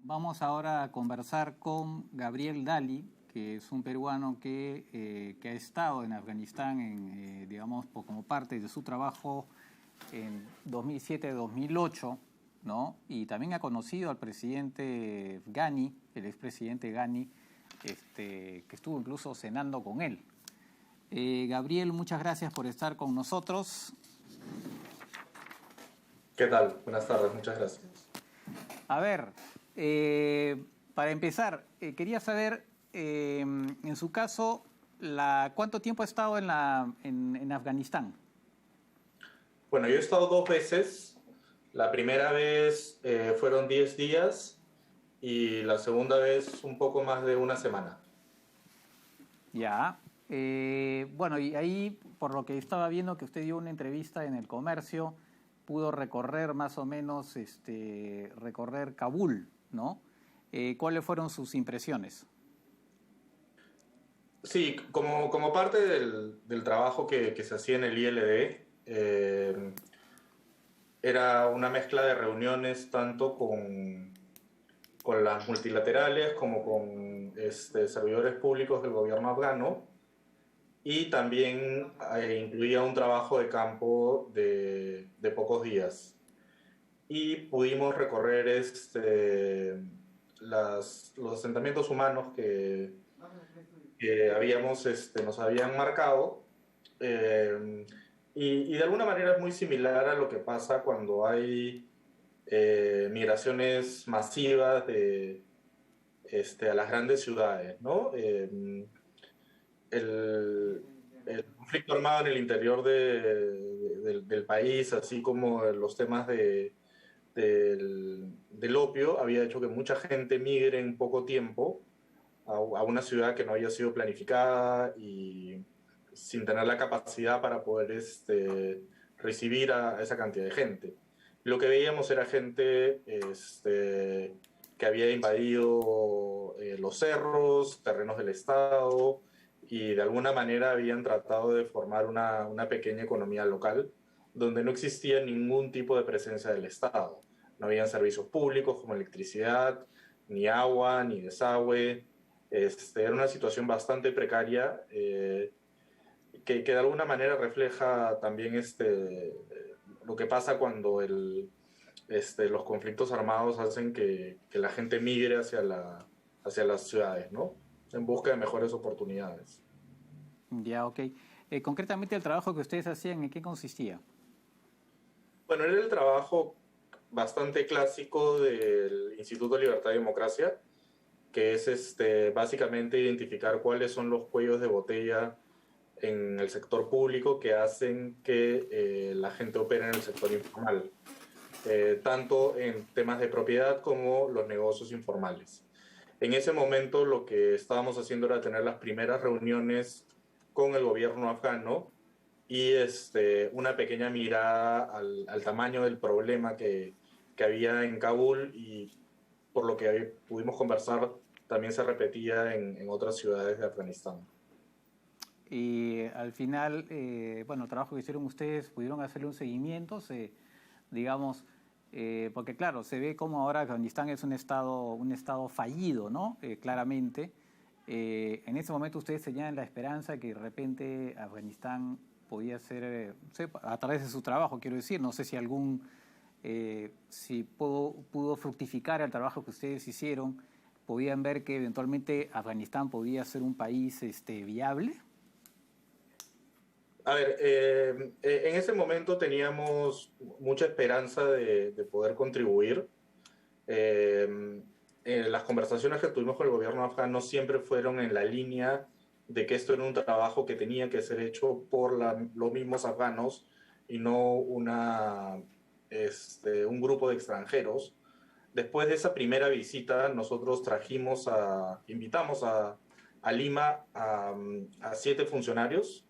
Vamos ahora a conversar con Gabriel Dali, que es un peruano que ha estado en Afganistán, digamos, como parte de su trabajo en 2007-2008, ¿no? Y también ha conocido al presidente Ghani, el expresidente Ghani, que estuvo incluso cenando con él. Gabriel, muchas gracias por estar con nosotros. ¿Qué tal? Buenas tardes, muchas gracias. A ver, para empezar, quería saber, en su caso, ¿cuánto tiempo ha estado en Afganistán? Bueno, yo he estado 2 veces. La primera vez fueron 10 días y la segunda vez un poco más de una semana. Ya. Bueno, y ahí, por lo que estaba viendo que usted dio una entrevista en El Comercio, pudo recorrer más o menos, recorrer Kabul, ¿no? ¿Cuáles fueron sus impresiones? Sí, como parte del trabajo que se hacía en el ILD, era una mezcla de reuniones tanto con las multilaterales como con servidores públicos del gobierno afgano, y también incluía un trabajo de campo de pocos días. Y pudimos recorrer los asentamientos humanos que nos habían marcado. eh, y de alguna manera es muy similar a lo que pasa cuando hay migraciones masivas a las grandes ciudades, ¿no? El, el conflicto armado en el interior del país, así como los temas del opio, había hecho que mucha gente migre en poco tiempo a una ciudad que no había sido planificada y sin tener la capacidad para poder recibir a esa cantidad de gente. Lo que veíamos era gente que había invadido los cerros, terrenos del Estado, y de alguna manera habían tratado de formar una pequeña economía local donde no existía ningún tipo de presencia del Estado. No habían servicios públicos como electricidad, ni agua, ni desagüe. Era una situación bastante precaria, que de alguna manera refleja también lo que pasa cuando los conflictos armados hacen que la gente migre hacia las ciudades, ¿no? En busca de mejores oportunidades. Ya, ok. Concretamente, el trabajo que ustedes hacían, ¿en qué consistía? Bueno, era el trabajo bastante clásico del Instituto de Libertad y Democracia, que es básicamente identificar cuáles son los cuellos de botella en el sector público que hacen que la gente opere en el sector informal, tanto en temas de propiedad como los negocios informales. En ese momento lo que estábamos haciendo era tener las primeras reuniones con el gobierno afgano y una pequeña mirada al tamaño del problema que había en Kabul, y por lo que pudimos conversar también se repetía en otras ciudades de Afganistán. Y al final, bueno, el trabajo que hicieron ustedes, pudieron hacerle un seguimiento, digamos, porque claro, se ve como ahora Afganistán es un estado fallido, ¿no? Claramente. En ese momento ustedes tenían la esperanza que de repente Afganistán podía ser, no sé, a través de su trabajo, quiero decir, no sé si si pudo fructificar el trabajo que ustedes hicieron, podían ver que eventualmente Afganistán podía ser un país viable. A ver, en ese momento teníamos mucha esperanza de poder contribuir. Eh, las conversaciones que tuvimos con el gobierno afgano siempre fueron en la línea de que esto era un trabajo que tenía que ser hecho por los mismos afganos y no un grupo de extranjeros. Después de esa primera visita, nosotros invitamos a Lima a 7 funcionarios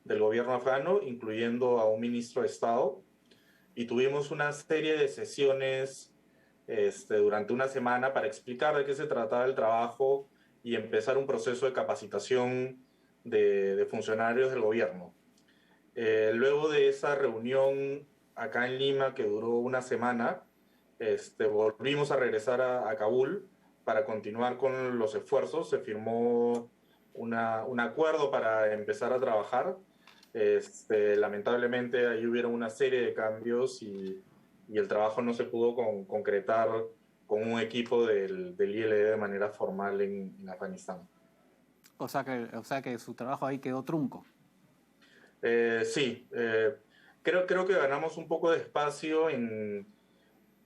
del gobierno afgano, incluyendo a un ministro de Estado, y tuvimos una serie de sesiones durante una semana para explicar de qué se trataba el trabajo y empezar un proceso de capacitación de funcionarios del gobierno. Luego de esa reunión acá en Lima, que duró una semana, volvimos a regresar a Kabul para continuar con los esfuerzos. Se firmó un acuerdo para empezar a trabajar. Lamentablemente ahí hubieron una serie de cambios y el trabajo no se pudo concretar con un equipo del ILD de manera formal en Afganistán. O sea que su trabajo ahí quedó trunco. Sí, creo que ganamos un poco de espacio en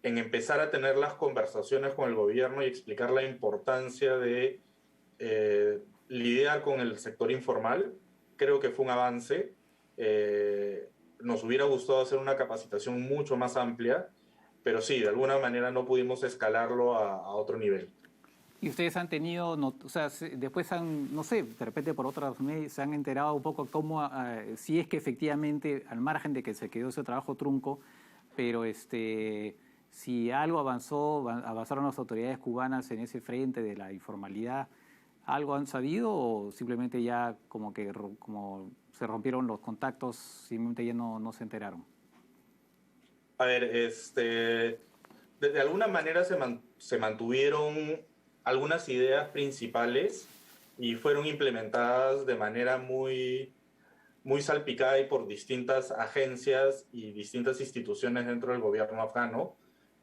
empezar a tener las conversaciones con el gobierno y explicar la importancia de lidiar con el sector informal. Creo que fue un avance. Nos hubiera gustado hacer una capacitación mucho más amplia, pero sí, de alguna manera no pudimos escalarlo a otro nivel. Y ustedes han tenido, o sea, después han, no sé, de repente por otros medios se han enterado un poco cómo, si es que efectivamente, al margen de que se quedó ese trabajo trunco, pero si algo avanzaron las autoridades cubanas en ese frente de la informalidad, ¿algo han sabido o simplemente ya como se rompieron los contactos, simplemente ya no se enteraron? A ver, de alguna manera se mantuvieron algunas ideas principales y fueron implementadas de manera muy salpicada y por distintas agencias y distintas instituciones dentro del gobierno afgano.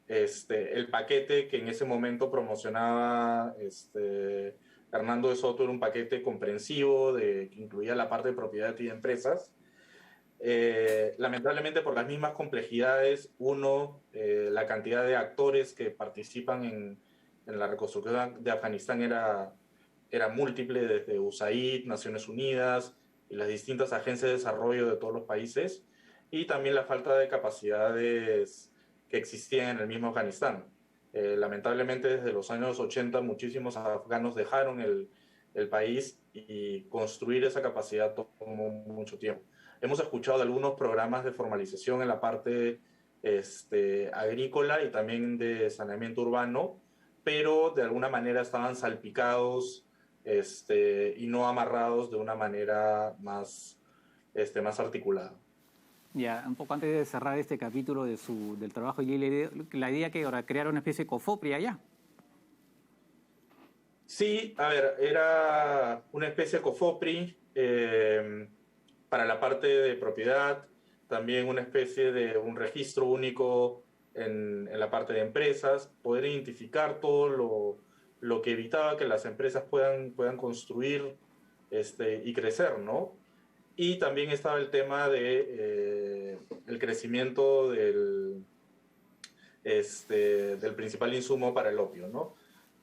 El paquete que en ese momento promocionaba Hernando de Soto era un paquete comprensivo que incluía la parte de propiedad y de empresas. Lamentablemente por las mismas complejidades, la cantidad de actores que participan en la reconstrucción de Afganistán era múltiple, desde USAID, Naciones Unidas y las distintas agencias de desarrollo de todos los países, y también la falta de capacidades que existían en el mismo Afganistán. Lamentablemente desde los años 80 muchísimos afganos dejaron el país y construir esa capacidad tomó mucho tiempo. Hemos escuchado de algunos programas de formalización en la parte agrícola y también de saneamiento urbano, pero de alguna manera estaban salpicados y no amarrados de una manera más articulada. Ya, un poco antes de cerrar este capítulo del trabajo de ILD, la idea que ahora crear una especie de COFOPRI allá. Sí, a ver, era una especie de COFOPRI para la parte de propiedad, también una especie de un registro único en la parte de empresas, poder identificar todo lo que evitaba que las empresas puedan construir y crecer, ¿no? Y también estaba el tema de el crecimiento del principal insumo para el opio, ¿no?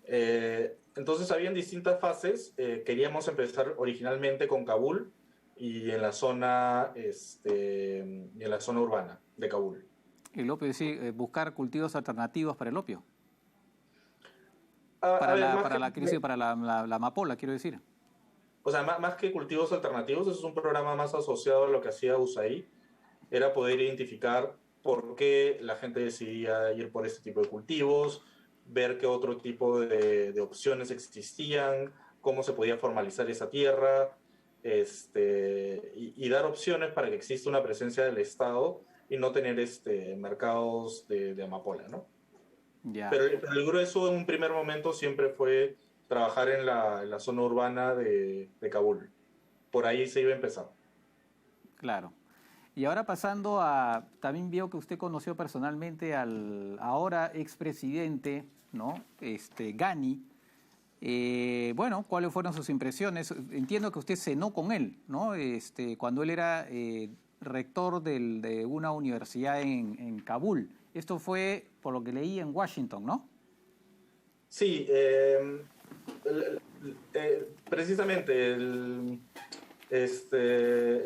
Entonces habían distintas fases. Queríamos empezar originalmente con Kabul y en la zona urbana de Kabul. El opio, es decir, buscar cultivos alternativos para el opio. A ver, Para la amapola, quiero decir. O sea, más que cultivos alternativos, eso es un programa más asociado a lo que hacía USAID, era poder identificar por qué la gente decidía ir por este tipo de cultivos, ver qué otro tipo de opciones existían, cómo se podía formalizar esa tierra, y dar opciones para que exista una presencia del Estado y no tener mercados de amapola, ¿no? Ya, Pero el grueso en un primer momento siempre fue trabajar en la zona urbana de Kabul. Por ahí se iba a empezar. claro. Y ahora pasando también veo que usted conoció personalmente al ahora expresidente, ¿no? Ghani. Bueno, ¿cuáles fueron sus impresiones? Entiendo que usted cenó con él, ¿no? Cuando él era rector de una universidad en Kabul. Esto fue, por lo que leí, en Washington, ¿no? Sí, precisamente el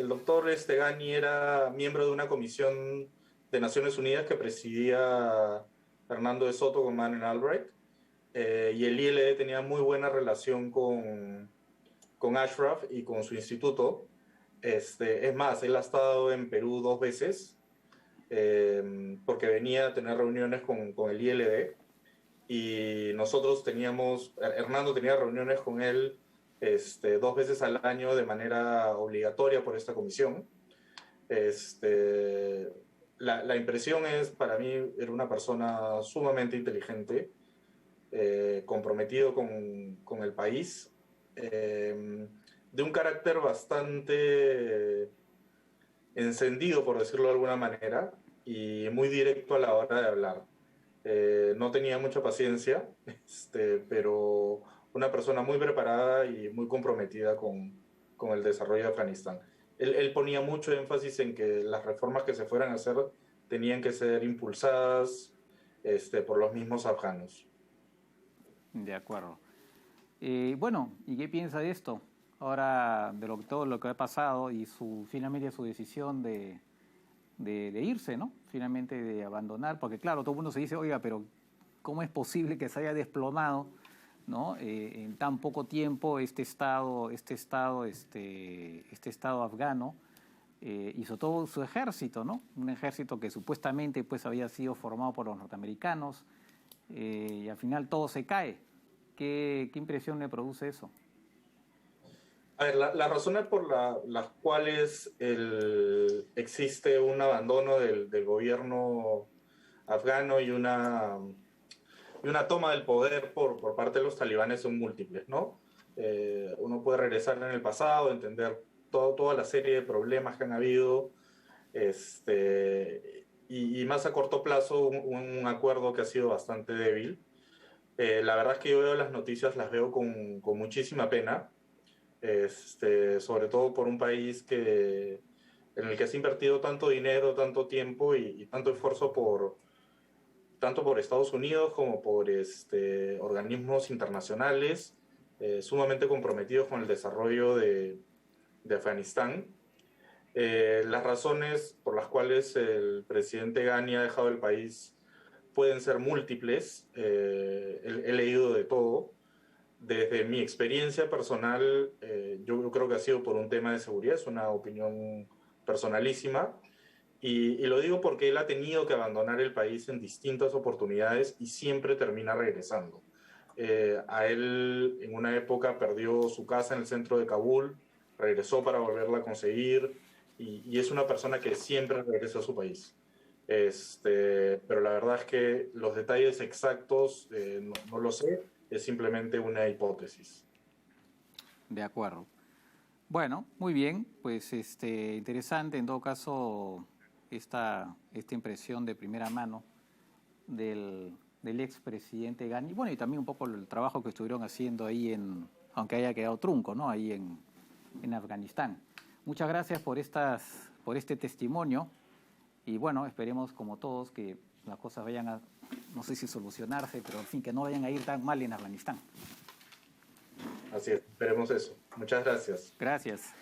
doctor Ghani era miembro de una comisión de Naciones Unidas que presidía Hernando de Soto con Madeleine Albright, y el ILD tenía muy buena relación con Ashraf y con su instituto. Es más, él ha estado en Perú 2 veces, porque venía a tener reuniones con el ILD, y Hernando tenía reuniones con él 2 veces al año de manera obligatoria por esta comisión. la impresión es, para mí, era una persona sumamente inteligente, comprometido con el país, de un carácter bastante encendido, por decirlo de alguna manera, y muy directo a la hora de hablar. No tenía mucha paciencia, pero una persona muy preparada y muy comprometida con el desarrollo de Afganistán. Él ponía mucho énfasis en que las reformas que se fueran a hacer tenían que ser impulsadas por los mismos afganos. De acuerdo. Bueno, ¿y qué piensa de esto? Ahora, de todo lo que ha pasado y finalmente su decisión de irse, ¿no? Finalmente de abandonar, porque claro, todo el mundo se dice, oiga, pero ¿cómo es posible que se haya desplomado, ¿no? En tan poco tiempo este estado afgano y sobre todo su ejército, ¿no? Un ejército que supuestamente pues había sido formado por los norteamericanos y al final todo se cae. ¿Qué impresión le produce eso? A ver, las razones por las cuales existe un abandono del gobierno afgano y una toma del poder por parte de los talibanes son múltiples, ¿no? Uno puede regresar en el pasado, entender toda la serie de problemas que han habido, y más a corto plazo un acuerdo que ha sido bastante débil. La verdad es que yo veo las noticias, las veo con muchísima pena, sobre todo por un país en el que se ha invertido tanto dinero, tanto tiempo y tanto esfuerzo tanto por Estados Unidos como por organismos internacionales sumamente comprometidos con el desarrollo de Afganistán. Las razones por las cuales el presidente Ghani ha dejado el país pueden ser múltiples. He leído de todo. Desde mi experiencia personal, yo creo que ha sido por un tema de seguridad, es una opinión personalísima. Y lo digo porque él ha tenido que abandonar el país en distintas oportunidades y siempre termina regresando. A él en una época perdió su casa en el centro de Kabul, regresó para volverla a conseguir y es una persona que siempre regresa a su país. Pero la verdad es que los detalles exactos no lo sé, es simplemente una hipótesis. De acuerdo. Bueno, muy bien, pues interesante en todo caso esta impresión de primera mano del expresidente Ghani. Bueno, y también un poco el trabajo que estuvieron haciendo ahí aunque haya quedado trunco, ¿no? Ahí en Afganistán. Muchas gracias por este testimonio y bueno, esperemos como todos que las cosas vayan a, no sé si solucionarse, pero en fin, que no vayan a ir tan mal en Afganistán. Así es, esperemos eso. Muchas gracias. Gracias.